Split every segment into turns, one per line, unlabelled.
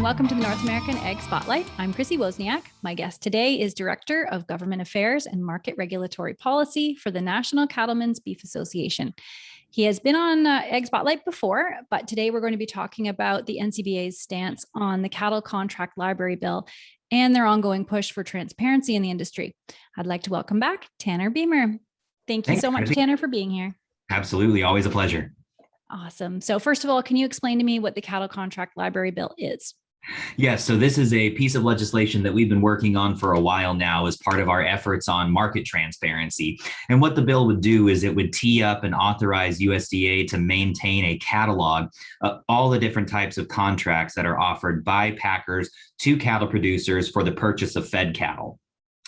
welcome to the North American Ag Spotlight. I'm Chrissy Wozniak. My guest today is Director of Government Affairs and Market Regulatory Policy for the National Cattlemen's Beef Association. He has been on Ag Spotlight before, but today we're going to be talking about the NCBA's stance on the Cattle Contract Library Bill and their ongoing push for transparency in the industry. I'd like to welcome back Tanner Beymer. Thank you so much, Tanner, for being here.
Absolutely. Always a pleasure.
Awesome. So first of all, can you explain to me what the Cattle Contract Library Bill is?
Yes. So this is a piece of legislation that we've been working on for a while now as part of our efforts on market transparency. And what the bill would do is it would tee up and authorize USDA to maintain a catalog of all the different types of contracts that are offered by packers to cattle producers for the purchase of fed cattle.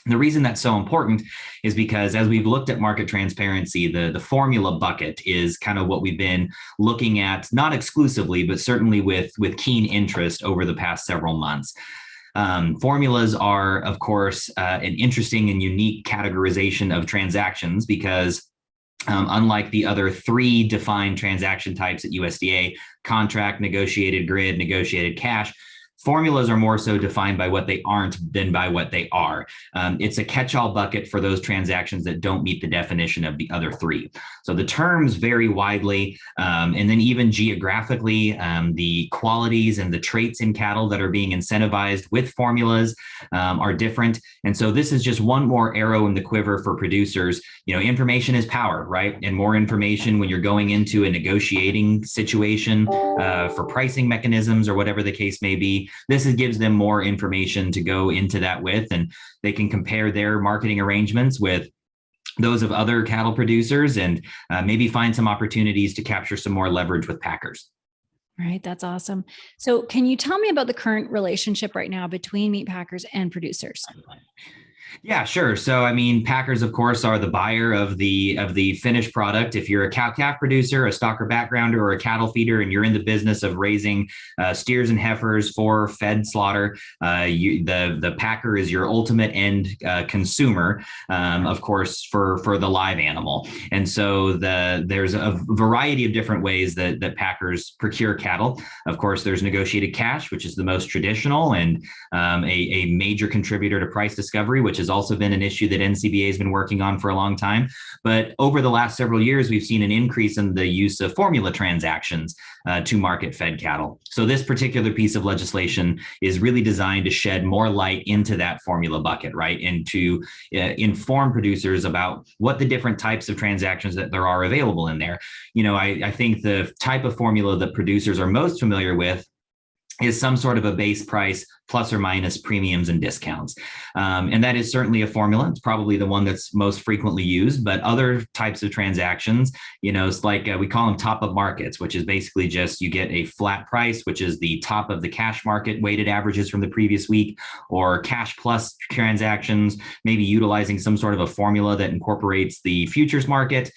The reason that's so important is because as we've looked at market transparency, the formula bucket is kind of what we've been looking at, not exclusively, but certainly with keen interest over the past several months. Formulas are, of course, an interesting and unique categorization of transactions because unlike the other three defined transaction types at USDA, contract, negotiated grid, negotiated cash, formulas are more so defined by what they aren't than by what they are. It's a catch-all bucket for those transactions that don't meet the definition of the other three. So the terms vary widely, and then even geographically, the qualities and the traits in cattle that are being incentivized with formulas are different. And so this is just one more arrow in the quiver for producers. You know, information is power, right? And more information when you're going into a negotiating situation for pricing mechanisms or whatever the case may be. This gives them more information to go into that with, and they can compare their marketing arrangements with those of other cattle producers and maybe find some opportunities to capture some more leverage with packers.
Right. That's awesome. So can you tell me about the current relationship right now between meat packers and producers?
Yeah, sure. So, I mean, packers, of course, are the buyer of the finished product. If you're a cow-calf producer, a stocker backgrounder, or a cattle feeder, and you're in the business of raising steers and heifers for fed slaughter, the packer is your ultimate end consumer, of course, for the live animal. And so there's a variety of different ways that packers procure cattle. Of course, there's negotiated cash, which is the most traditional and a major contributor to price discovery, which has also been an issue that NCBA has been working on for a long time. But over the last several years, we've seen an increase in the use of formula transactions to market fed cattle. So this particular piece of legislation is really designed to shed more light into that formula bucket, right? And to inform producers about what the different types of transactions that there are available in there. You know, I think the type of formula that producers are most familiar with is some sort of a base price plus or minus premiums and discounts. And that is certainly a formula. It's probably the one that's most frequently used, but other types of transactions, you know, it's like we call them top of markets, which is basically just you get a flat price, which is the top of the cash market weighted averages from the previous week, or cash plus transactions, maybe utilizing some sort of a formula that incorporates the futures market.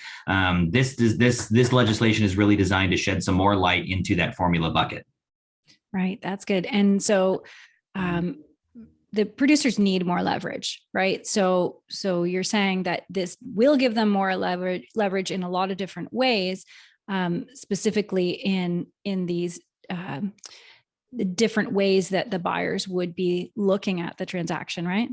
This legislation is really designed to shed some more light into that formula bucket.
Right. That's good. And so the producers need more leverage, right? So you're saying that this will give them more leverage in a lot of different ways, specifically in these the different ways that the buyers would be looking at the transaction, right?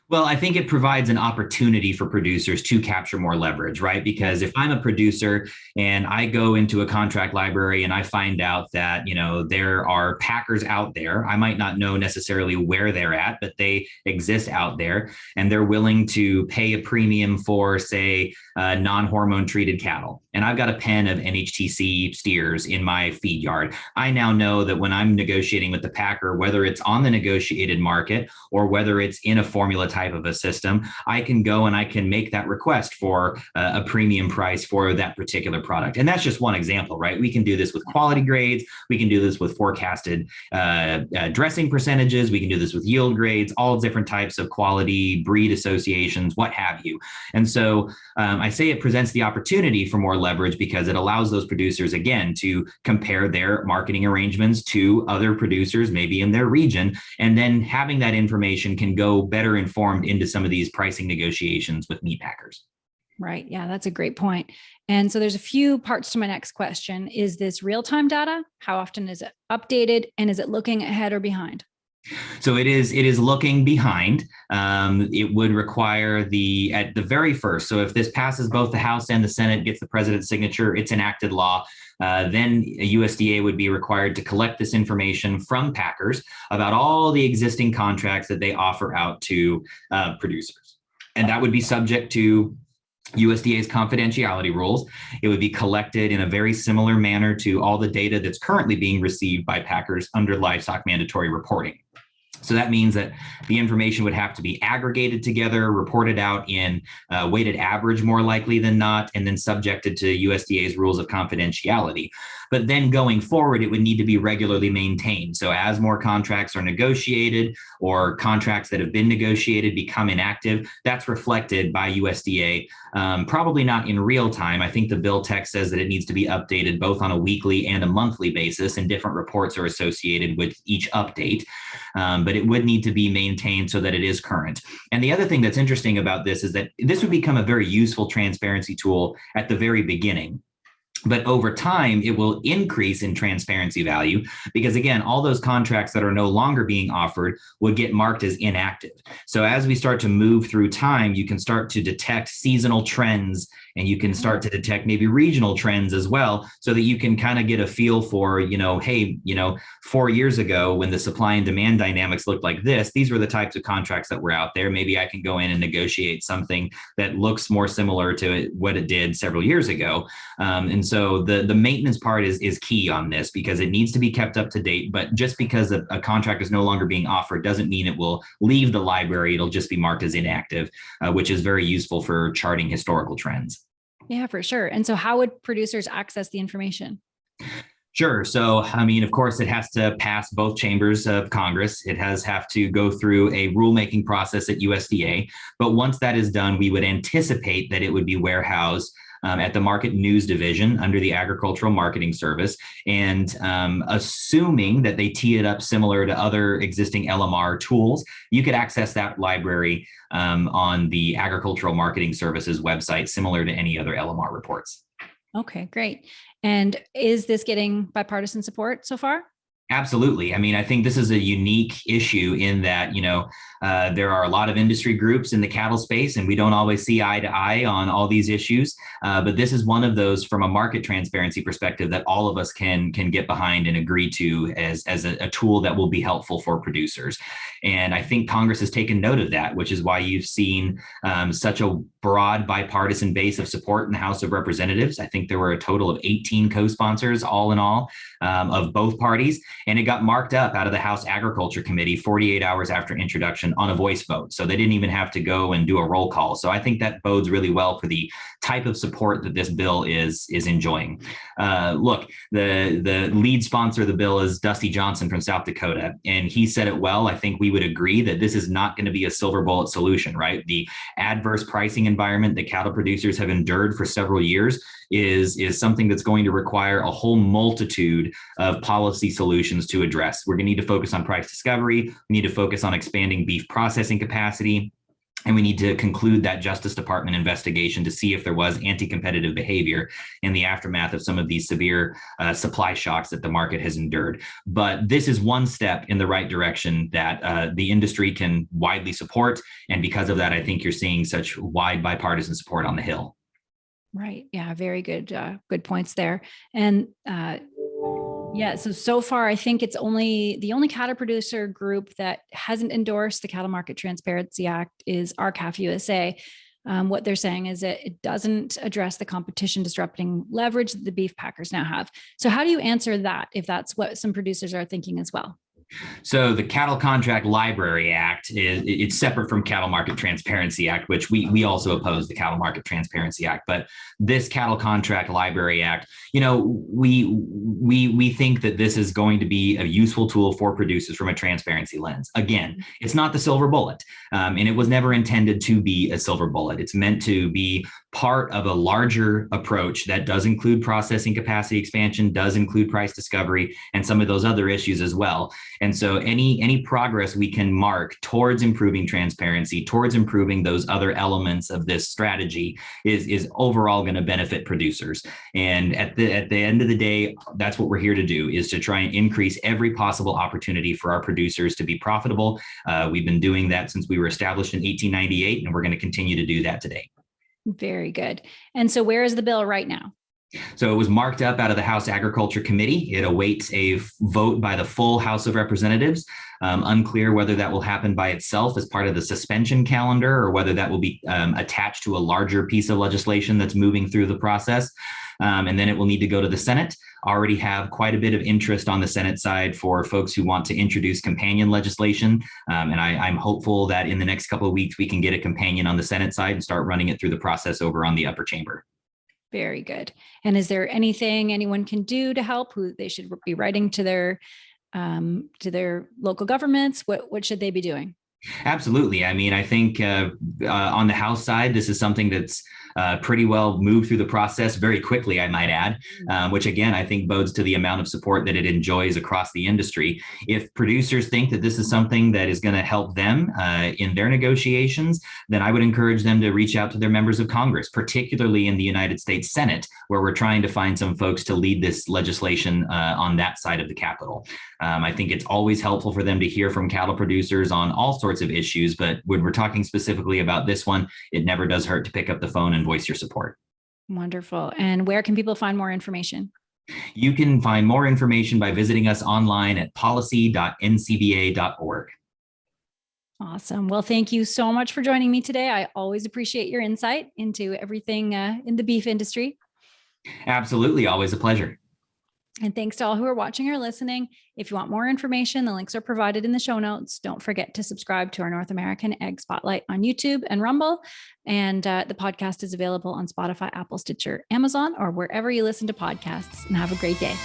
Well, I think it provides an opportunity for producers to capture more leverage, right? Because if I'm a producer and I go into a contract library and I find out that, you know, there are packers out there, I might not know necessarily where they're at, but they exist out there and they're willing to pay a premium for, say, non-hormone treated cattle. And I've got a pen of NHTC steers in my feed yard. I now know that when I'm negotiating with the packer, whether it's on the negotiated market or whether it's in a formula type of a system, I can go and I can make that request for a premium price for that particular product. And that's just one example, right? We can do this with quality grades. We can do this with forecasted dressing percentages. We can do this with yield grades, all different types of quality, breed associations, what have you. And so I say it presents the opportunity for more leverage because it allows those producers, again, to compare their marketing arrangements to other producers, maybe in their region. And then having that information can go better informed into some of these pricing negotiations with meat packers.
Right. Yeah, that's a great point. And so there's a few parts to my next question. Is this real-time data? How often is it updated? And is it looking ahead or behind?
So it is looking behind. It would require at the very first. So if this passes both the House and the Senate, gets the president's signature, it's enacted law. Then USDA would be required to collect this information from packers about all the existing contracts that they offer out to producers. And that would be subject to USDA's confidentiality rules. It would be collected in a very similar manner to all the data that's currently being received by packers under livestock mandatory reporting. So that means that the information would have to be aggregated together, reported out in weighted average more likely than not, and then subjected to USDA's rules of confidentiality. But then going forward, it would need to be regularly maintained. So as more contracts are negotiated or contracts that have been negotiated become inactive, that's reflected by USDA, probably not in real time. I think the bill text says that it needs to be updated both on a weekly and a monthly basis, and different reports are associated with each update. But it would need to be maintained so that it is current. And the other thing that's interesting about this is that this would become a very useful transparency tool at the very beginning. But over time, it will increase in transparency value because, again, all those contracts that are no longer being offered would get marked as inactive. So as we start to move through time, you can start to detect seasonal trends, and you can start to detect maybe regional trends as well, so that you can kind of get a feel for, hey, 4 years ago when the supply and demand dynamics looked like this, these were the types of contracts that were out there. Maybe I can go in and negotiate something that looks more similar to what it did several years ago. And so the maintenance part is key on this, because it needs to be kept up to date. But just because a contract is no longer being offered doesn't mean it will leave the library. It'll just be marked as inactive, which is very useful for charting historical trends.
Yeah, for sure. And so how would producers access the information?
Sure. So, of course, it has to pass both chambers of Congress. It have to go through a rulemaking process at USDA. But once that is done, we would anticipate that it would be warehoused at the Market News Division under the Agricultural Marketing Service. And assuming that they tee it up similar to other existing LMR tools, you could access that library on the Agricultural Marketing Service's website, similar to any other LMR reports.
Okay, great. And is this getting bipartisan support so far?
Absolutely. I think this is a unique issue in that, there are a lot of industry groups in the cattle space, and we don't always see eye to eye on all these issues. But this is one of those, from a market transparency perspective, that all of us can get behind and agree to as a tool that will be helpful for producers. And I think Congress has taken note of that, which is why you've seen such a broad bipartisan base of support in the House of Representatives. I think there were a total of 18 co-sponsors all in all of both parties. And it got marked up out of the House Agriculture Committee 48 hours after introduction on a voice vote. So they didn't even have to go and do a roll call. So I think that bodes really well for the type of support that this bill is enjoying. Look, the lead sponsor of the bill is Dusty Johnson from South Dakota, and he said it well. I think we would agree that this is not going to be a silver bullet solution, right? The adverse pricing environment that cattle producers have endured for several years is something that's going to require a whole multitude of policy solutions to address. We're going to need to focus on price discovery. We need to focus on expanding beef processing capacity. And we need to conclude that Justice Department investigation to see if there was anti-competitive behavior in the aftermath of some of these severe supply shocks that the market has endured. But this is one step in the right direction that the industry can widely support. And because of that, I think you're seeing such wide bipartisan support on the Hill.
Right. Yeah. Very good. Good points there. And yeah, so far, I think it's the only cattle producer group that hasn't endorsed the Cattle Market Transparency Act is RCAF USA. What they're saying is that it doesn't address the competition disrupting leverage that the beef packers now have. So how do you answer that, if that's what some producers are thinking as well?
So the Cattle Contract Library Act it's separate from Cattle Market Transparency Act, which we also oppose the Cattle Market Transparency Act. But this Cattle Contract Library Act, we think that this is going to be a useful tool for producers from a transparency lens. Again, it's not the silver bullet, and it was never intended to be a silver bullet. It's meant to be part of a larger approach that does include processing capacity expansion, does include price discovery, and some of those other issues as well. And so any progress we can mark towards improving transparency, towards improving those other elements of this strategy is overall going to benefit producers. And at the end of the day, that's what we're here to do, is to try and increase every possible opportunity for our producers to be profitable. We've been doing that since we were established in 1898, and we're going to continue to do that today.
Very good. And so where is the bill right now?
So it was marked up out of the House Agriculture Committee. It awaits a vote by the full House of Representatives. Unclear whether that will happen by itself as part of the suspension calendar or whether that will be attached to a larger piece of legislation that's moving through the process. And then it will need to go to the Senate. Already have quite a bit of interest on the Senate side for folks who want to introduce companion legislation. And I'm hopeful that in the next couple of weeks, we can get a companion on the Senate side and start running it through the process over on the upper chamber.
Very good. And is there anything anyone can do to help? Who they should be writing to their local governments? What should they be doing?
Absolutely. I mean, I think on the House side, this is something that's pretty well moved through the process very quickly, I might add, which again, I think bodes to the amount of support that it enjoys across the industry. If producers think that this is something that is going to help them in their negotiations, then I would encourage them to reach out to their members of Congress, particularly in the United States Senate, where we're trying to find some folks to lead this legislation on that side of the Capitol. I think it's always helpful for them to hear from cattle producers on all sorts of issues, but when we're talking specifically about this one, it never does hurt to pick up the phone and voice your support.
Wonderful. And where can people find more information?
You can find more information by visiting us online at policy.ncba.org.
Awesome. Well, thank you so much for joining me today. I always appreciate your insight into everything in the beef industry.
Absolutely. Always a pleasure.
And thanks to all who are watching or listening. If you want more information, the links are provided in the show notes. Don't forget to subscribe to our North American Egg Spotlight on YouTube and Rumble. And the podcast is available on Spotify, Apple, Stitcher, Amazon, or wherever you listen to podcasts. And have a great day.